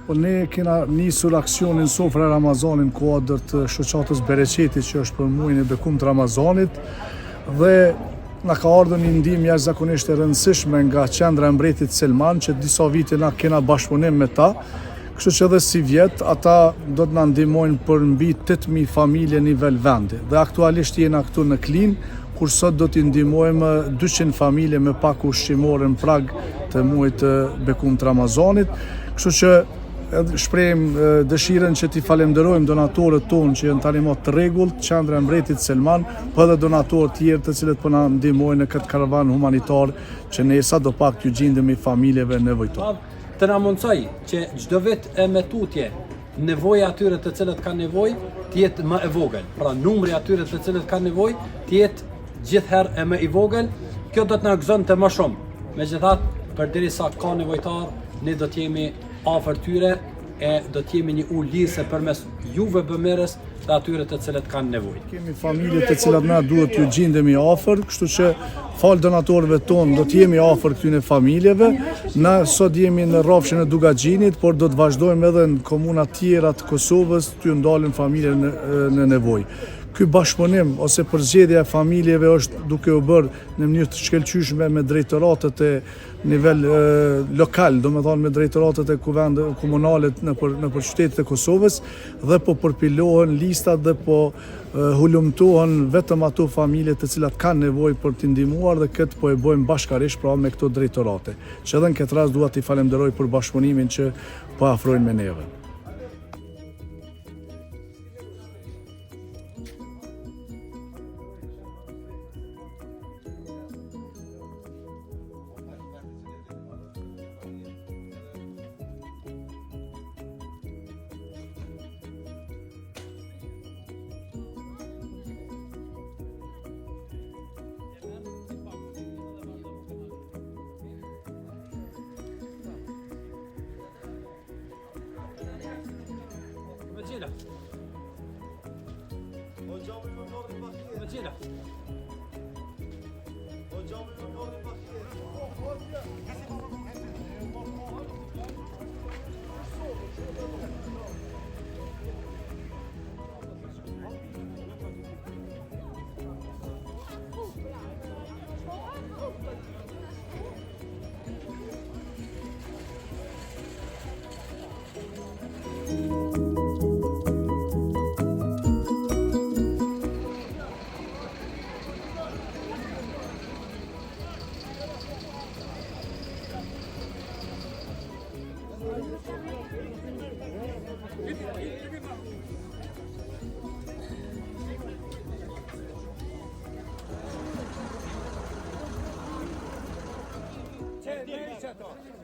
po ne kena nisur aksionin Sofra e Ramazanin kuadër të shoqatës Bereqeti që është për muajin e bekumt të Ramazanit dhe na ka ardhur një ndihmë jashtëzakonisht e rëndësishme nga qendra e mbretit Selman që disa vite na kena bashkëpunim me ta. Kështu që edhe si vjet ata do të na ndihmojnë për mbi 8000 familje nivel vendi. Dhe aktualisht jena këtu në Klin, kur sot do t'i ndihmojmë 200 familje me pak ushqimore në prag të muajit të bekumt të Ramazanit. Kështu që shprehim dëshirën që t'i falenderojmë donatorët tonë që janë tani më të rregullt, qendra e mbretit Selman, po edhe donatorë tjerë të cilët po na ndihmojnë në këtë karavan humanitar që ne sadopak t'ju gjendemi familjeve nevojtore. Të na mundsoj që çdo vit e me tutje nevoja atyre të cilët kanë nevojë të jetë më e vogël. Pra numri atyre të cilët kanë nevojë të jetë gjithherë e më i vogël. Kjo do të na gëzonte më shumë. Megjithatë, përderisa ka nevojtar, ne do të jemi afër tyre e do të jemi një ulëse përmes juve bëmerës dhe atyre të cilët kanë nevojë. Kemi familje të cilat na duhet t'ju gjendemi afër, kështu që fal donatorëve tonë do të jemi afër këtyre familjeve. Na sot jemi në rrafshin e Dugaxhinit, por do të vazhdojmë edhe në komuna tjera të Kosovës t'ju ndalin familje në nevojë. Ky bashkëpunim ose përzgjedhja e familjeve është duke u bërë në mënyrë të shkëlqyeshme me drejtoratet e nivel lokal, domethënë me drejtoratet e komunale nëpër qytetet e Kosovës dhe po përpilohen listat dhe po hulumtohen vetëm ato familje të cilat kanë nevojë për t'i ndihmuar dhe këtë po e bëjmë bashkërisht pra me këto drejtorate. Që edhe në këtë rast dua t'i falenderoj për bashkëpunimin që po afrojnë me neve. Certo.